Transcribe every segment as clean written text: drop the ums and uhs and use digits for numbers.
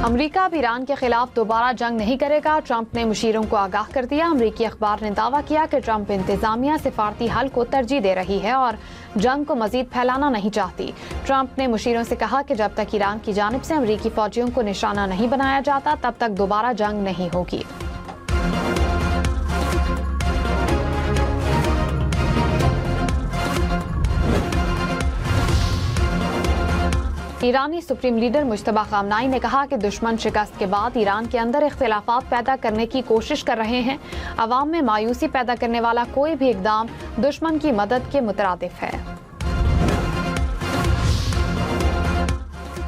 America अब Iran के खिलाफ दोबारा जंग नहीं करेगा। ट्रंप ने मुशीरों को आगाह कर दिया। अमेरिकी अखबार ने दावा किया कि ट्रंप इंतजामिया सिफारती हल को तरजीह दे रही है और जंग को मजीद फैलाना नहीं चाहती। ट्रंप ने मुशीरों से कहा कि जब तक ईरान की जानिब से अमेरिकी फौजियों को निशाना नहीं बनाया जाता तब तक दोबारा जंग नहीं होगी। ईरानी सुप्रीम लीडर मुश्तबा खामनाई ने कहा कि दुश्मन शिकस्त के बाद ईरान के अंदर इख्तिलाफात पैदा करने की कोशिश कर रहे हैं। अवाम में मायूसी पैदा करने वाला कोई भी इकदाम दुश्मन की मदद के मुतरादिफ है।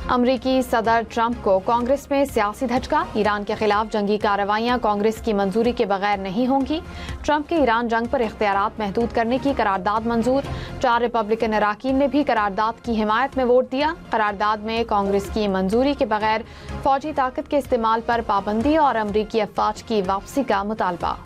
अमरीकी सदर ट्रंप को कांग्रेस में सियासी धचका। ईरान के खिलाफ जंगी कार्रवाइयां कांग्रेस की मंजूरी के बगैर नहीं होंगी। ट्रंप के ईरान जंग पर इख्तियारात महदूद करने की करारदाद मंजूर। 4 रिपब्लिकन अराकीन ने भी करारदाद की हिमायत में वोट दिया। करारदाद में कांग्रेस की मंजूरी के बगैर फौजी ताकत के इस्तेमाल पर पाबंदी और अमरीकी अफवाज की वापसी का मुतालबा।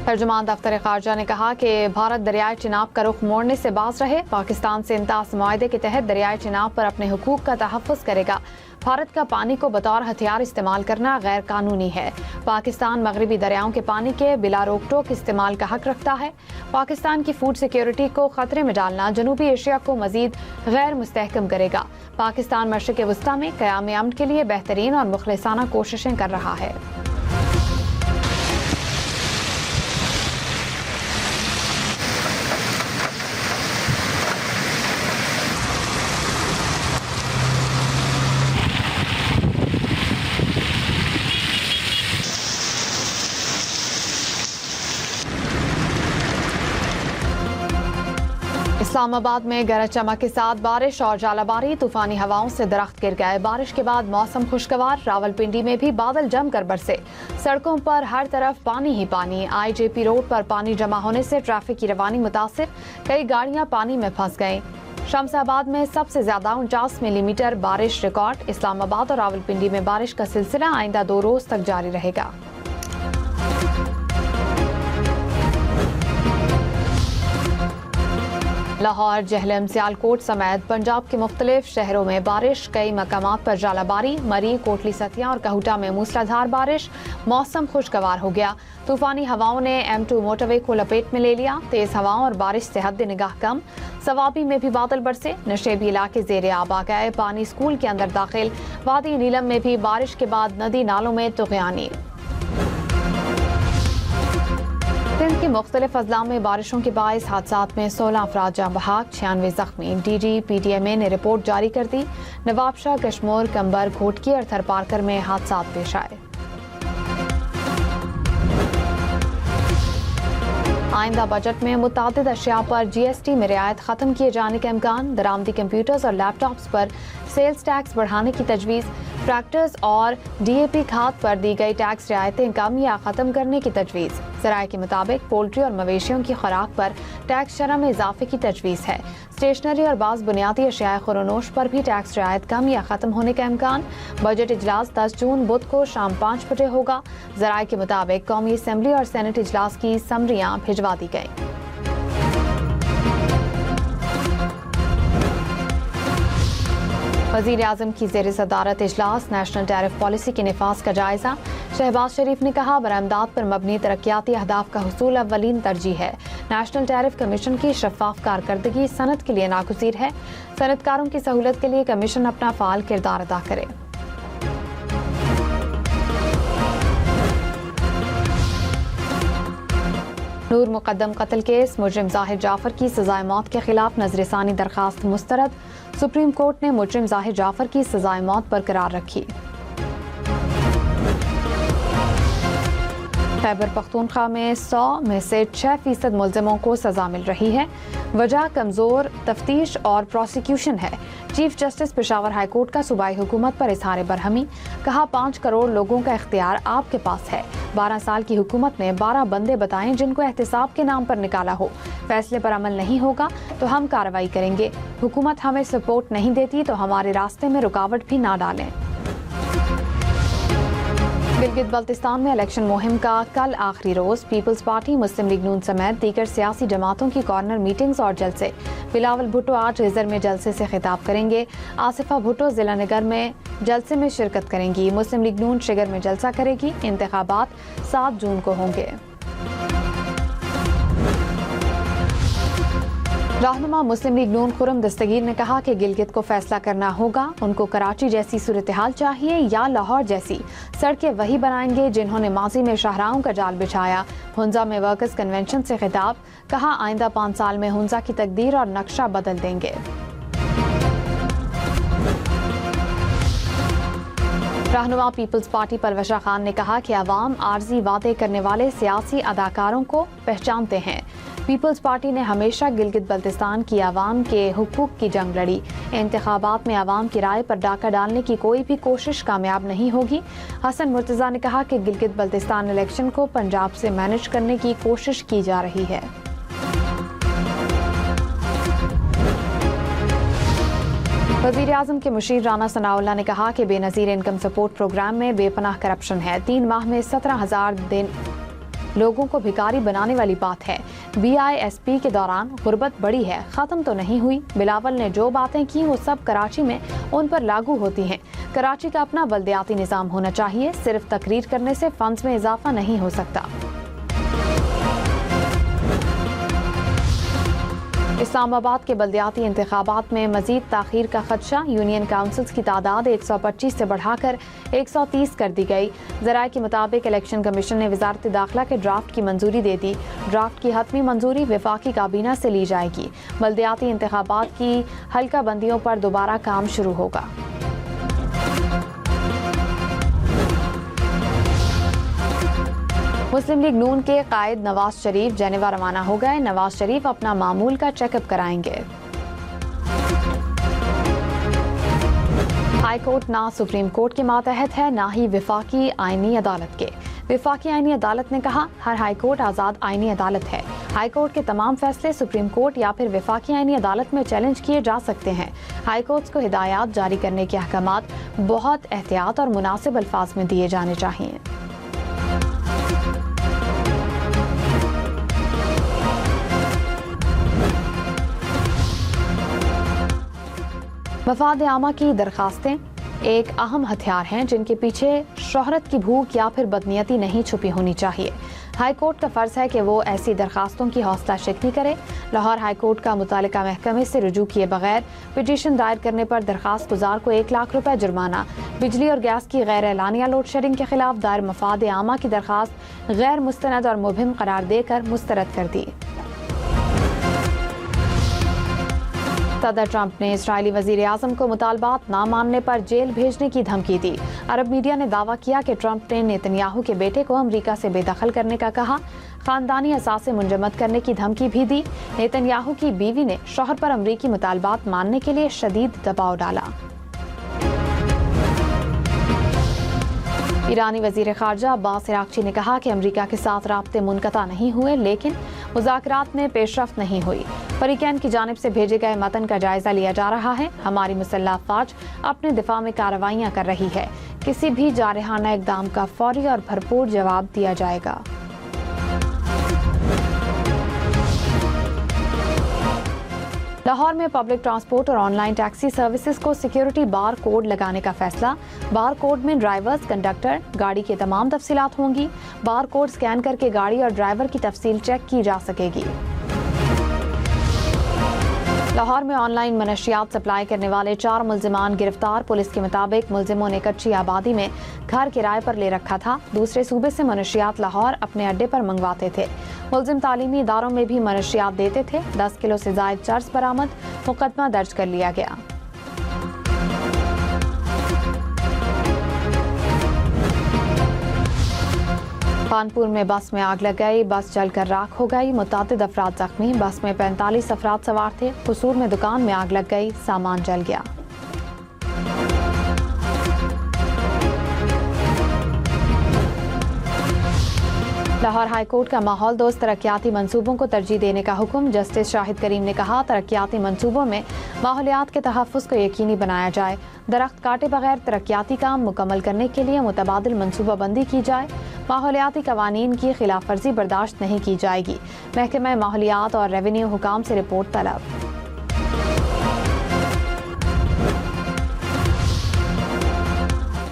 तर्जुमान दफ्तर खारजा ने कहा कि भारत दरियाई चिनाब का रुख मोड़ने से बाज रहे। पाकिस्तान से इंतास मुआहदे के तहत दरियाई चिनाब पर अपने हुकूक का तहफ़्फ़ुज़ करेगा। भारत का पानी को बतौर हथियार इस्तेमाल करना गैर कानूनी है। पाकिस्तान मगरबी दरियाओं के पानी के बिला रोक टोक इस्तेमाल का हक रखता है। पाकिस्तान की फूड सिक्योरिटी को खतरे में डालना जनूबी एशिया को मजीद गैर मुस्तहकम करेगा। पाकिस्तान मशरिक़ वस्ता में क़याम अमन के लिए बेहतरीन और मुखलिसाना कोशिशें कर रहा है। इस्लामाबाद में गरज चमक के साथ बारिश और जालाबारी। तूफानी हवाओं से दरख्त गिर गए। बारिश के बाद मौसम खुशगवार। रावलपिंडी में भी बादल जमकर बरसे। सड़कों पर हर तरफ पानी ही पानी। IJP रोड पर पानी जमा होने से ट्रैफिक की रवानी मुतासिर। कई गाड़ियां पानी में फंस गईं। शमशाबाद में सबसे ज्यादा 49 मिलीमीटर बारिश रिकॉर्ड। इस्लामाबाद और रावलपिंडी में बारिश का सिलसिला आइंदा 2 रोज तक जारी रहेगा। लाहौर, जहलम, सियालकोट समेत पंजाब के मुख्तलिफ शहरों में बारिश। कई मकामात पर जालाबारी। मरी, कोटली सतिया और कहूटा में मूसलाधार बारिश। मौसम खुशगवार हो गया। तूफानी हवाओं ने M2 मोटरवे को लपेट में ले लिया। तेज हवाओं और बारिश से हद निगाह कम। सवाबी में भी बादल बरसे। नशेबी इलाके ज़ेरे आब आ गए। पानी स्कूल के अंदर दाखिल। वादी नीलम में भी बारिश के बाद नदी नालों में तुग़यानी। सिंध के मुख्तलिफ अजला में बारिशों के बाइस हादसात में 16 अफराद जाँ बहक, 96 जख्मी। DG PTMA ने रिपोर्ट जारी कर दी। नवाबशाह, कश्मोर, कंबर, घोटकी और थरपारकर में हादसात पेश आए। आइंदा बजट में मुतादिद अशिया पर GST में रियायत खत्म किए जाने के इम्कान। दरामदी कंप्यूटर्स और लैपटॉप्स पर सेल्स टैक्स बढ़ाने की तजवीज़। ट्रैक्टर्स और DAP खाद पर दी गई टैक्स रियायतें कम या ख़त्म करने की तजवीज़। ज़राए के मुताबिक पोल्ट्री और मवेशियों की खुराक पर टैक्स शरह में इजाफे की तजवीज़ है। स्टेशनरी और बाज़ बुनियादी अशिया खुरोनोश पर भी टैक्स रियायत कम या ख़त्म होने का इम्कान। बजट इजलास 10 जून बुध को शाम 5 बजे होगा। ज़राए के मुताबिक कौमी असम्बली और सेनेट इजलास की समरियाँ भिजवा दी गई। वज़ीर आज़म की ज़ेर सदारत इजलास। नेशनल टैरिफ पॉलिसी के निफाज का जायजा। शहबाज शरीफ ने कहा बरामदात पर मबनी तरक्याती अहदाफ का हुसूल अव्वलीन तरजीह है। नेशनल टैरिफ कमीशन की शफाफ कारकर्दगी सनत के लिए नागुज़ीर है। सनतकारों की सहूलत के लिए कमीशन अपना फ़ाल किरदार अदा करे। नूर मुकद्दम कत्ल केस। मुजरिम जाहिर जाफर की सजाए मौत के खिलाफ नजरसानी दरखास्त मुस्तरद। सुप्रीम कोर्ट ने मुजरिम जाहिर जाफर की सजाए मौत बरकरार रखी। खैबर पख्तूनख्वा में 100 में से 6% मुलजिमों को सजा मिल रही है। वजह कमजोर तफ्तीश और प्रोसिक्यूशन है। Chief justice Peshawar high court का सूबाई हुकूमत पर इजहार बरहमी। कहा 5 करोड़ लोगों का इख्तियार आपके पास है। 12 साल की हुकूमत ने 12 बंदे बताएं जिनको एहतिसाब के नाम पर निकाला हो। फैसले पर अमल नहीं होगा तो हम कार्रवाई करेंगे। हुकूमत हमें सपोर्ट नहीं देती तो हमारे रास्ते में रुकावट भी ना डालें। गिलगित बल्तिस्तान में इलेक्शन मुहिम का कल आखिरी रोज पीपल्स पार्टी, मुस्लिम लीग नून समेत दीगर सियासी जमातों की कॉर्नर मीटिंग्स और जलसे। बिलावल भुट्टो आज रिजर में जलसे से खिताब करेंगे। आसिफा भुट्टो जिला नगर में जलसे में शिरकत करेंगी। मुस्लिम लीग नून शिगर में जलसा करेगी। इंतखाबात 7 जून को होंगे। रहनुमा मुस्लिम लीग नून खुरम दस्तगीर ने कहा कि गिलगित को फैसला करना होगा। उनको कराची जैसी सूरत हाल चाहिए या लाहौर जैसी। सड़कें वही बनाएंगे जिन्होंने माजी में शाहराहों का जाल बिछाया। हुंजा में वर्कर्स कन्वेंशन से खिताब, कहा आइंदा 5 साल में हुंजा की तकदीर और नक्शा बदल देंगे। रहनुमा पीपल्स पार्टी परवशा खान ने कहा कि अवाम आर्जी वादे करने वाले सियासी अदाकारों को पहचानते हैं। पीपल्स पार्टी ने हमेशा गिलगित बल्तिस्तान की आवाम के हुकूक की जंग लड़ी। इंतखाबात में आवाम की राय पर डाका डालने की कोई भी कोशिश कामयाब नहीं होगी। हसन मुर्तजा ने कहा कि गिलगित बल्तिस्तान इलेक्शन को पंजाब से मैनेज करने की कोशिश की जा रही है। वज़ीर आज़म के मुशीर राना सनाउल्लाह ने कहा कि बेनज़ीर इनकम सपोर्ट प्रोग्राम में बेपनाह करप्शन है। 3 माह में 17,000 लोगों को भिखारी बनाने वाली बात है। BISP के दौरान गुर्बत बढ़ी है, ख़त्म तो नहीं हुई। बिलावल ने जो बातें की वो सब कराची में उन पर लागू होती हैं। कराची का अपना बल्दियाती निज़ाम होना चाहिए। सिर्फ तकरीर करने से फंड्स में इजाफा नहीं हो सकता। इस्लामाबाद के बल्दियाती इंतखाबात में मजीद ताखीर का खदशा। यूनियन काउंसिल्स की तादाद 125 से बढ़ाकर 130 कर दी गई। ज़राए के मुताबिक इलेक्शन कमीशन ने वजारत दाखिला के ड्राफ्ट की मंजूरी दे दी। ड्राफ्ट की हतमी मंजूरी वफाकी काबीना से ली जाएगी। बल्दियाती इंतखाबात की हल्का बंदियों पर दोबारा काम शुरू होगा। मुस्लिम लीग नून के कायद नवाज शरीफ जेनेवा रवाना हो गए। नवाज शरीफ अपना मामूल का चेकअप कराएंगे। हाई कोर्ट ना सुप्रीम कोर्ट के मातहत है, ना ही विफाकी आईनी अदालत के। विफाकी आईनी अदालत ने कहा हर हाई कोर्ट आज़ाद आईनी अदालत है। हाई कोर्ट के तमाम फैसले सुप्रीम कोर्ट या फिर विफाकी आईनी अदालत में चैलेंज किए जा सकते हैं। हाई कोर्ट्स को हिदायत जारी करने के अहकामात बहुत एहतियात और मुनासिब अल्फाज में दिए जाने चाहिए। मफाद आमा की दरखास्तें एक अहम हथियार हैं जिनके पीछे शोहरत की भूख या फिर बदनीयती नहीं छुपी होनी चाहिए। हाई कोर्ट का फर्ज है कि वो ऐसी दरखास्तों की हौसला शिकनी करे। लाहौर हाई कोर्ट का मुतालिका महकमे से रुजू किए बगैर पिटीशन दायर करने पर दरखास्त गुजार को 1 लाख रुपए जुर्माना। बिजली और गैस की गैर एलानिया लोड शेडिंग के खिलाफ दायर मफाद आमा की दरखास्त गैर मुस्तनद और मुबहिम करार देकर मुस्तरद कर दी। सदर ट्रंप ने इस्राएली वजीर आज़म को मुतालबात ना मानने पर जेल भेजने की धमकी दी। अरब मीडिया ने दावा किया कि ट्रंप ने नेतन्याहू के बेटे को अमरीका से बेदखल करने का कहा। खानदानी असासे मुंजमद करने की धमकी भी दी। नेतन्याहू की बीवी ने शौहर पर अमरीकी मुतालबात मानने के लिए शदीद दबाव डाला। ईरानी वजीर खारजा अब्बास इराक्ची ने कहा कि अमरीका के साथ राब्ते मुनक़ता नहीं हुए, लेकिन मुज़ाकरात में पेशरफ्त नहीं हुई। फरीकैन की जानिब से भेजे गए मतन का जायजा लिया जा रहा है। हमारी मुसल्लह अफ़वाज अपने दिफा में कार्रवाइयाँ कर रही है। किसी भी जारहाना इक़दाम का फौरी और भरपूर जवाब दिया जाएगा। लाहौर में पब्लिक ट्रांसपोर्ट और ऑनलाइन टैक्सी सर्विसेज को सिक्योरिटी बार कोड लगाने का फैसला। बार कोड में ड्राइवर्स, कंडक्टर, गाड़ी की तमाम तफसीलात होंगी। बार कोड स्कैन करके गाड़ी और ड्राइवर की तफसील चेक की जा सकेगी। लाहौर में ऑनलाइन मनशियात सप्लाई करने वाले 4 मुल्जिमान गिरफ्तार। पुलिस के मुताबिक मुल्जिमों ने कच्ची आबादी में घर किराए पर ले रखा था। दूसरे सूबे से मनशियात लाहौर अपने अड्डे पर मंगवाते थे। मुल्जिम तालीमी इदारों में भी मनशियात देते थे। 10 किलो से जायद चर्स बरामद। मुकदमा दर्ज कर लिया गया। कानपुर में बस में आग लग गई। बस जलकर राख हो गई। मुतादिद अफराद जख्मी। बस में 45 अफराद सवार थे। कसूर में दुकान में आग लग गई। सामान जल गया। लाहौर हाई कोर्ट का माहौल दोस्त तरक्याती मंसूबों को तरजीह देने का हुक्म। जस्टिस शाहिद करीम ने कहा, तरक्याती मंसूबों में माहौलियात के तहफ़्फ़ुज़ को यकीनी बनाया जाए। दरख्त काटे बगैर तरक्याती काम मुकम्मल करने के लिए मुतबादिल मनसूबाबंदी की जाए। माहौलियाती कवानीन की खिलाफ वर्जी बर्दाश्त नहीं की जाएगी। महकमा माहौलियात और रेवेन्यू हुकाम से रिपोर्ट तलब।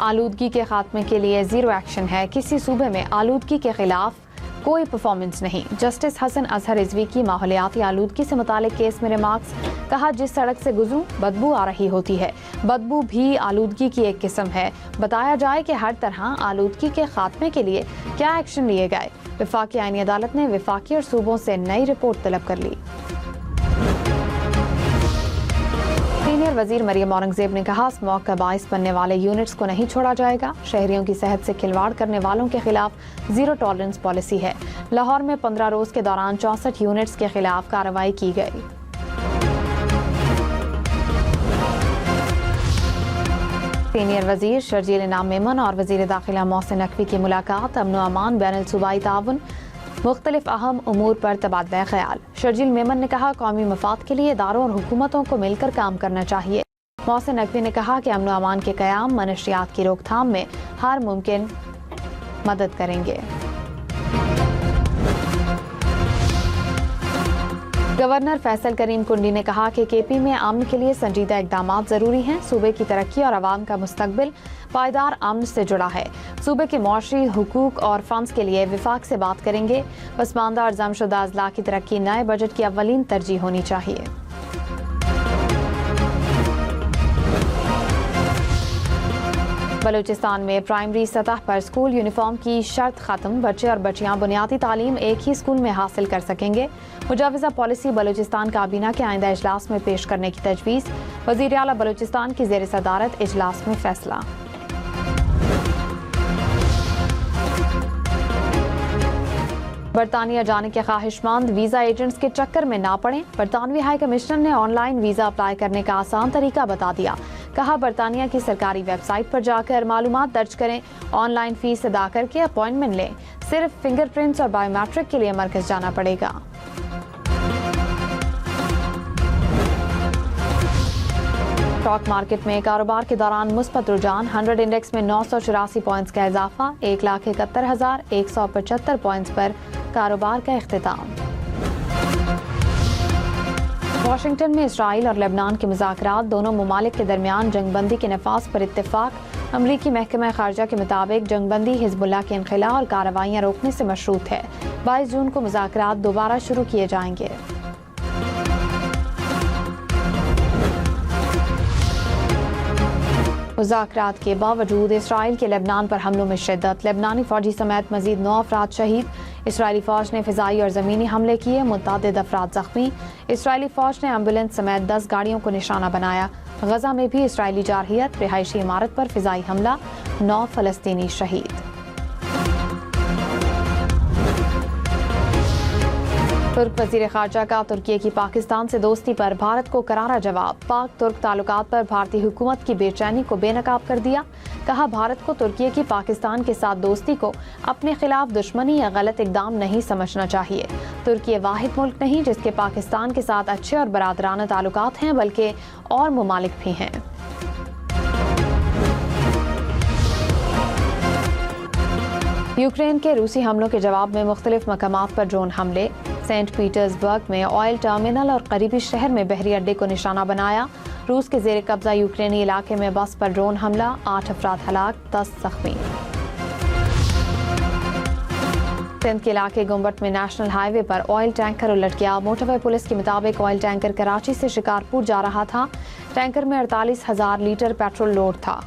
आलूदगी के खात्मे के लिए जीरो एक्शन है। किसी सूबे में आलूदगी के खिलाफ कोई परफॉर्मेंस नहीं। जस्टिस हसन अजहर रिजवी की माहौलियाती आलूदगी से मुतालिक केस में रिमार्क्स। कहा, जिस सड़क से गुजरूं बदबू आ रही होती है। बदबू भी आलूदगी की एक किस्म है। बताया जाए कि हर तरह आलूदगी के खात्मे के लिए क्या एक्शन लिए गए। वफाकी आईनी अदालत ने वफाकी और सूबों से नई रिपोर्ट तलब कर ली। सीनियर वजीर मरियम औरंगजेब ने कहा, स्मॉग का बाइस बनने वाले यूनिट्स को नहीं छोड़ा जाएगा। शहरियों की सेहत से खिलवाड़ करने वालों के खिलाफ जीरो टॉलरेंस पॉलिसी है। लाहौर में 15 रोज के दौरान 64 यूनिट्स के खिलाफ कार्रवाई की गई। सीनियर वजीर शर्जील इनाम मेमन और वजीर दाखिला मोहसिन नकवी की मुलाकात। अमन व अमान, बैनुल सूबाई ताउन, मुख्तलिफ अहम उमूर पर तबादला ख्याल। शर्जील मेमन ने कहा, कौमी मफाद के लिए इदारों और हुकूमतों को मिलकर काम करना चाहिए। मोहसिन नकवी ने कहा कि अमन व अमान के क़याम मनशियात की रोकथाम में हर मुमकिन मदद करेंगे। गवर्नर फैसल करीम कुंडी ने कहा कि केपी में अमन के लिए संजीदा इक़दामात ज़रूरी हैं। सूबे की तरक्की और आवाम का मुस्तकबिल पायदार अमन से जुड़ा है। सूबे के मुआशी हुकूक और फंड्स के लिए विफाक से बात करेंगे। पसमानदा और जमशुदा अजला की तरक्की नए बजट की अव्वलीन तरजीह होनी चाहिए। बलूचिस्तान में प्राइमरी सतह पर स्कूल यूनिफॉर्म की शर्त खत्म। बच्चे और बच्चियां बुनियादी तालीम एक ही स्कूल में हासिल कर सकेंगे। मुजाविजा पॉलिसी बलूचिस्तान काबीना के आइंदा इजलास में पेश करने की तजवीज़। वज़ीर आला बलूचिस्तान की ज़ेर सदारत इजलास में फैसला। बरतानिया जाने के ख्वाहिशमंद वीज़ा एजेंट्स के चक्कर में ना पड़ें। बरतानवी हाई कमिश्नर ने ऑनलाइन वीज़ा अप्लाई करने का आसान तरीका बता दिया। कहा, बरतानिया की सरकारी वेबसाइट पर जाकर मालूमात दर्ज करें, ऑनलाइन फीस अदा करके अपॉइंटमेंट लें। सिर्फ फिंगरप्रिंट्स और बायोमेट्रिक के लिए मरकज जाना पड़ेगा। स्टॉक मार्केट में कारोबार के दौरान मुस्बत रुझान। 100 इंडेक्स में 984 पॉइंट्स का इजाफा। 1,71,175 पॉइंट्स पर कारोबार का इख्तिताम। वाशिंगटन में इसराइल और लेबनान के मुज़ाकरात। दोनों ममालिक के दरमियान जंगबंदी के नफाज पर इत्तेफाक। अमरीकी महकमा खारजा के मुताबिक जंगबंदी हिजबुल्लाह के इनखिला और कार्रवाइयाँ रोकने से मशरूत है। 22 जून को मुज़ाकरात दोबारा शुरू किए जाएंगे। मुज़ाकरात के बावजूद इसराइल के लेबनान पर हमलों में शिद्दत। लेबनानी फौजी समेत मजीद 9 अफराद शहीद। इसराइली फौज ने फिजाई और ज़मीनी हमले किए, मुतअद्दिद अफराद जख्मी। इसराइली फौज ने एम्बुलेंस समेत 10 गाड़ियों को निशाना बनाया। गजा में भी इसराइली जारहियत। रिहायशी इमारत पर फिजाई हमला, 9 फ़लस्तीनी शहीद। तुर्क वज़ीर ख़ारजा का तुर्की की पाकिस्तान से दोस्ती पर भारत को करारा जवाब। पाक तुर्क ताल्लुकात पर भारतीय हुकूमत की बेचैनी को बेनकाब कर दिया। कहा, भारत को तुर्की की पाकिस्तान के साथ दोस्ती को अपने खिलाफ दुश्मनी या गलत इकदाम नहीं समझना चाहिए। तुर्की वाहिद मुल्क नहीं जिसके पाकिस्तान के साथ अच्छे और बरादराना ताल्लुकात हैं, बल्कि और ममालिक भी हैं। यूक्रेन के रूसी हमलों के जवाब में मुख्तलिफ मकामात पर ड्रोन हमले। सेंट पीटर्सबर्ग में ऑयल टर्मिनल और करीबी शहर में बहरी अड्डे को निशाना बनाया। रूस के जेर कब्जा यूक्रेनी इलाके में बस पर ड्रोन हमला, 8 अफराद हलाक, 10 जख्मी। सिंध के इलाके गुम्बट में नेशनल हाईवे पर ऑयल टैंकर उलट गया। मोटरवे पुलिस के मुताबिक ऑयल टैंकर कराची से शिकारपुर जा रहा था। टैंकर में 48,000 लीटर पेट्रोल लोड था।